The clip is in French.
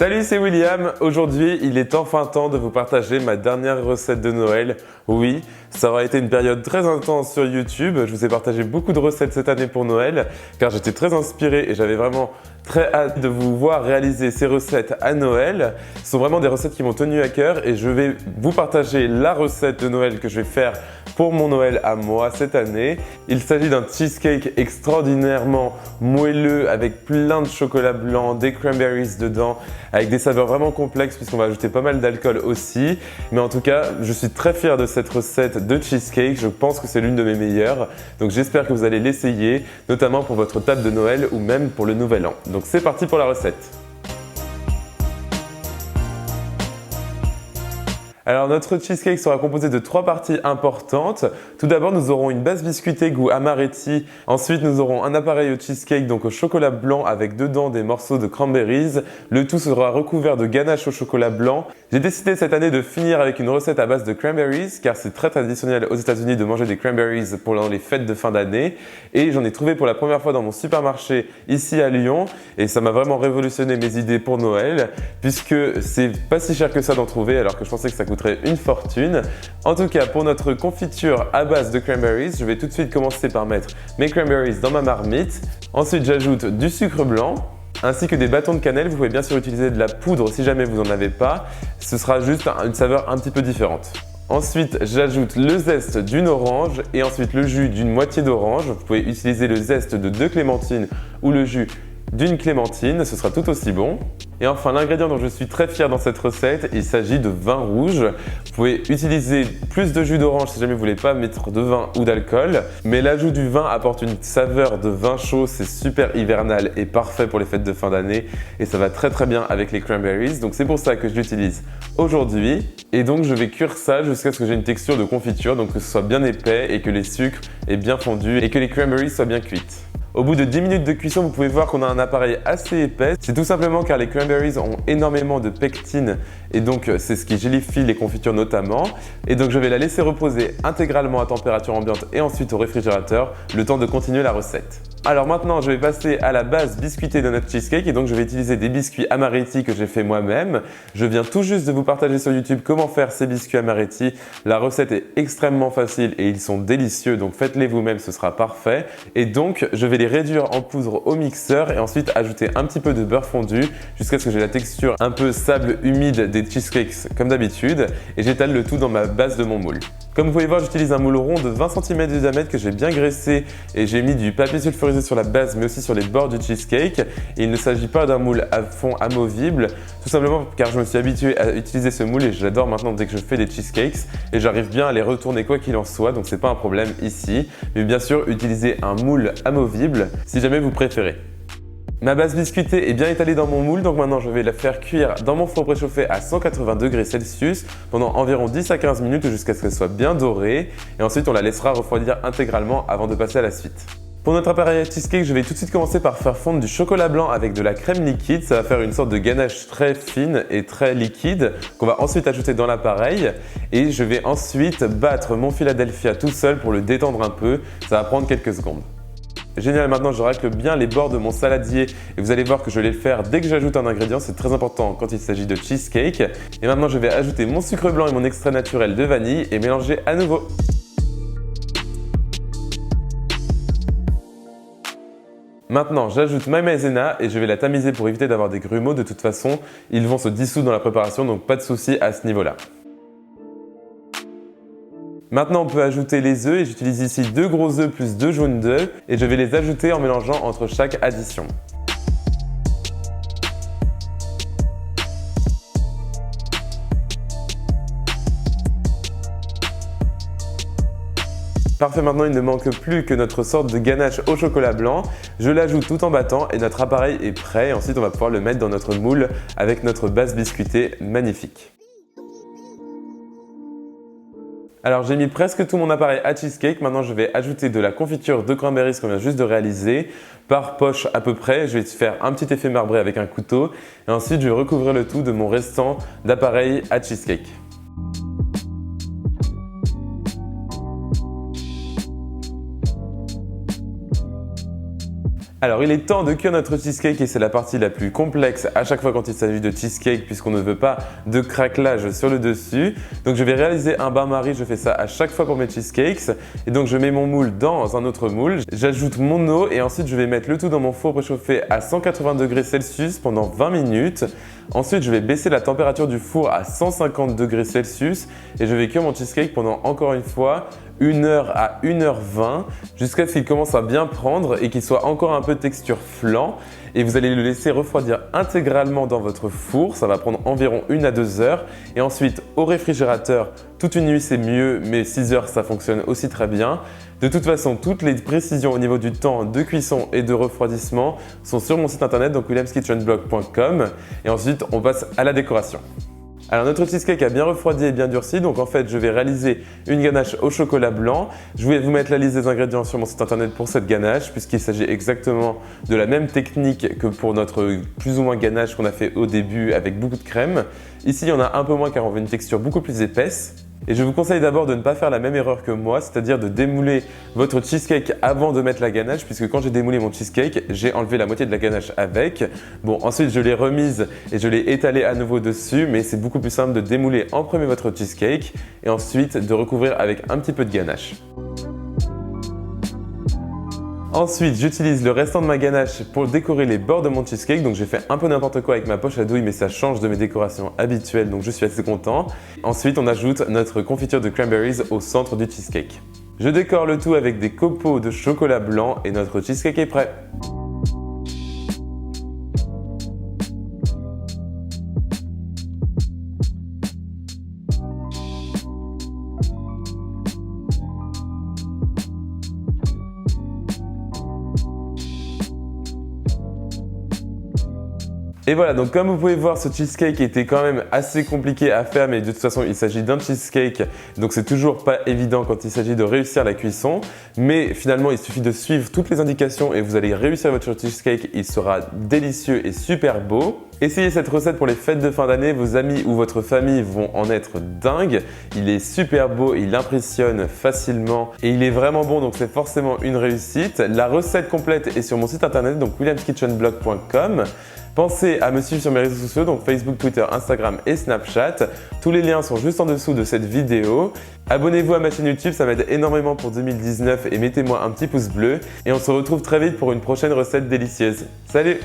Salut, c'est William. Aujourd'hui, il est enfin temps de vous partager ma dernière recette de Noël. Oui, ça aura été une période très intense sur YouTube. Je vous ai partagé beaucoup de recettes cette année pour Noël car j'étais très inspiré et j'avais vraiment très hâte de vous voir réaliser ces recettes à Noël. Ce sont vraiment des recettes qui m'ont tenu à cœur et je vais vous partager la recette de Noël que je vais faire pour mon Noël à moi cette année. Il s'agit d'un cheesecake extraordinairement moelleux avec plein de chocolat blanc, des cranberries dedans, avec des saveurs vraiment complexes puisqu'on va ajouter pas mal d'alcool aussi. Mais en tout cas, je suis très fier de cette recette de cheesecake. Je pense que c'est l'une de mes meilleures. Donc j'espère que vous allez l'essayer, notamment pour votre table de Noël ou même pour le Nouvel An. Donc c'est parti pour la recette. Alors notre cheesecake sera composé de 3 parties importantes. Tout d'abord, nous aurons une base biscuitée goût amaretti. Ensuite, nous aurons un appareil au cheesecake donc au chocolat blanc avec dedans des morceaux de cranberries. Le tout sera recouvert de ganache au chocolat blanc. J'ai décidé cette année de finir avec une recette à base de cranberries car c'est très traditionnel aux États-Unis de manger des cranberries pendant les fêtes de fin d'année. Et j'en ai trouvé pour la première fois dans mon supermarché ici à Lyon et ça m'a vraiment révolutionné mes idées pour Noël puisque c'est pas si cher que ça d'en trouver alors que je pensais que ça coûterait une fortune. En tout cas, pour notre confiture à base de cranberries, je vais tout de suite commencer par mettre mes cranberries dans ma marmite. Ensuite, j'ajoute du sucre blanc ainsi que des bâtons de cannelle. Vous pouvez bien sûr utiliser de la poudre si jamais vous n'en avez pas. Ce sera juste une saveur un petit peu différente. Ensuite, j'ajoute le zeste d'une orange et ensuite le jus d'une moitié d'orange. Vous pouvez utiliser le zeste de 2 clémentines ou le jus d'une clémentine, ce sera tout aussi bon. Et enfin, l'ingrédient dont je suis très fier dans cette recette, il s'agit de vin rouge. Vous pouvez utiliser plus de jus d'orange si jamais vous ne voulez pas mettre de vin ou d'alcool. Mais l'ajout du vin apporte une saveur de vin chaud, c'est super hivernal et parfait pour les fêtes de fin d'année. Et ça va très bien avec les cranberries, donc c'est pour ça que je l'utilise aujourd'hui. Et donc je vais cuire ça jusqu'à ce que j'ai une texture de confiture, donc que ce soit bien épais et que les sucres aient bien fondu et que les cranberries soient bien cuites. Au bout de 10 minutes de cuisson, vous pouvez voir qu'on a un appareil assez épais. C'est tout simplement car les cranberries ont énormément de pectine et donc c'est ce qui gélifie les confitures notamment. Et donc je vais la laisser reposer intégralement à température ambiante et ensuite au réfrigérateur, le temps de continuer la recette. Alors maintenant, je vais passer à la base biscuitée de notre cheesecake et donc je vais utiliser des biscuits amaretti que j'ai fait moi-même. Je viens tout juste de vous partager sur YouTube comment faire ces biscuits amaretti. La recette est extrêmement facile et ils sont délicieux, donc faites-les vous-même, ce sera parfait. Et donc, je vais les réduire en poudre au mixeur et ensuite ajouter un petit peu de beurre fondu jusqu'à ce que j'ai la texture un peu sable humide des cheesecakes comme d'habitude et j'étale le tout dans ma base de mon moule. Comme vous pouvez voir, j'utilise un moule rond de 20 cm de diamètre que j'ai bien graissé et j'ai mis du papier sulfurisé sur la base mais aussi sur les bords du cheesecake. Et il ne s'agit pas d'un moule à fond amovible, tout simplement car je me suis habitué à utiliser ce moule et je l'adore maintenant dès que je fais des cheesecakes et j'arrive bien à les retourner quoi qu'il en soit, donc c'est pas un problème ici. Mais bien sûr, utilisez un moule amovible si jamais vous préférez. Ma base biscuitée est bien étalée dans mon moule, donc maintenant je vais la faire cuire dans mon four préchauffé à 180 degrés Celsius pendant environ 10 à 15 minutes jusqu'à ce qu'elle soit bien dorée et ensuite on la laissera refroidir intégralement avant de passer à la suite. Pour notre appareil à cheesecake, je vais tout de suite commencer par faire fondre du chocolat blanc avec de la crème liquide. Ça va faire une sorte de ganache très fine et très liquide qu'on va ensuite ajouter dans l'appareil. Et je vais ensuite battre mon Philadelphia tout seul pour le détendre un peu. Ça va prendre quelques secondes. Génial, maintenant je racle bien les bords de mon saladier et vous allez voir que je vais le faire dès que j'ajoute un ingrédient, c'est très important quand il s'agit de cheesecake. Et maintenant je vais ajouter mon sucre blanc et mon extrait naturel de vanille et mélanger à nouveau. Maintenant, j'ajoute ma maïzena et je vais la tamiser pour éviter d'avoir des grumeaux. De toute façon, ils vont se dissoudre dans la préparation, donc pas de souci à ce niveau-là. Maintenant, on peut ajouter les œufs et j'utilise ici 2 gros œufs plus 2 jaunes d'œufs et je vais les ajouter en mélangeant entre chaque addition. Parfait, maintenant il ne manque plus que notre sorte de ganache au chocolat blanc. Je l'ajoute tout en battant et notre appareil est prêt. Ensuite, on va pouvoir le mettre dans notre moule avec notre base biscuitée magnifique. Alors j'ai mis presque tout mon appareil à cheesecake, maintenant je vais ajouter de la confiture de cranberries qu'on vient juste de réaliser, par poche à peu près. Je vais faire un petit effet marbré avec un couteau et ensuite je vais recouvrir le tout de mon restant d'appareil à cheesecake. Alors il est temps de cuire notre cheesecake et c'est la partie la plus complexe à chaque fois quand il s'agit de cheesecake puisqu'on ne veut pas de craquelage sur le dessus. Donc je vais réaliser un bain-marie, je fais ça à chaque fois pour mes cheesecakes. Et donc je mets mon moule dans un autre moule, j'ajoute mon eau et ensuite je vais mettre le tout dans mon four préchauffé à 180 degrés Celsius pendant 20 minutes. Ensuite je vais baisser la température du four à 150 degrés Celsius et je vais cuire mon cheesecake pendant encore une fois 1h à 1h20 jusqu'à ce qu'il commence à bien prendre et qu'il soit encore un peu texture flan. Et vous allez le laisser refroidir intégralement dans votre four, ça va prendre environ 1 à 2 heures. Et ensuite au réfrigérateur, toute une nuit c'est mieux, mais 6 heures ça fonctionne aussi très bien. De toute façon, toutes les précisions au niveau du temps de cuisson et de refroidissement sont sur mon site internet, donc williamskitchenblog.com. Et ensuite on passe à la décoration. Alors notre cheesecake a bien refroidi et bien durci, donc en fait je vais réaliser une ganache au chocolat blanc. Je vais vous mettre la liste des ingrédients sur mon site internet pour cette ganache puisqu'il s'agit exactement de la même technique que pour notre plus ou moins ganache qu'on a fait au début avec beaucoup de crème. Ici il y en a un peu moins car on veut une texture beaucoup plus épaisse. Et je vous conseille d'abord de ne pas faire la même erreur que moi, c'est-à-dire de démouler votre cheesecake avant de mettre la ganache, puisque quand j'ai démoulé mon cheesecake, j'ai enlevé la moitié de la ganache avec. Bon, ensuite je l'ai remise et je l'ai étalée à nouveau dessus, mais c'est beaucoup plus simple de démouler en premier votre cheesecake et ensuite de recouvrir avec un petit peu de ganache. Ensuite, j'utilise le restant de ma ganache pour décorer les bords de mon cheesecake. Donc j'ai fait un peu n'importe quoi avec ma poche à douille, mais ça change de mes décorations habituelles, donc je suis assez content. Ensuite, on ajoute notre confiture de cranberries au centre du cheesecake. Je décore le tout avec des copeaux de chocolat blanc et notre cheesecake est prêt. Et voilà, donc comme vous pouvez voir, ce cheesecake était quand même assez compliqué à faire, mais de toute façon, il s'agit d'un cheesecake, donc c'est toujours pas évident quand il s'agit de réussir la cuisson. Mais finalement, il suffit de suivre toutes les indications et vous allez réussir votre cheesecake, il sera délicieux et super beau. Essayez cette recette pour les fêtes de fin d'année, vos amis ou votre famille vont en être dingues. Il est super beau, il impressionne facilement et il est vraiment bon, donc c'est forcément une réussite. La recette complète est sur mon site internet, donc williamskitchenblog.com. Pensez à me suivre sur mes réseaux sociaux, donc Facebook, Twitter, Instagram et Snapchat. Tous les liens sont juste en dessous de cette vidéo. Abonnez-vous à ma chaîne YouTube, ça m'aide énormément pour 2019 et mettez-moi un petit pouce bleu. Et on se retrouve très vite pour une prochaine recette délicieuse. Salut!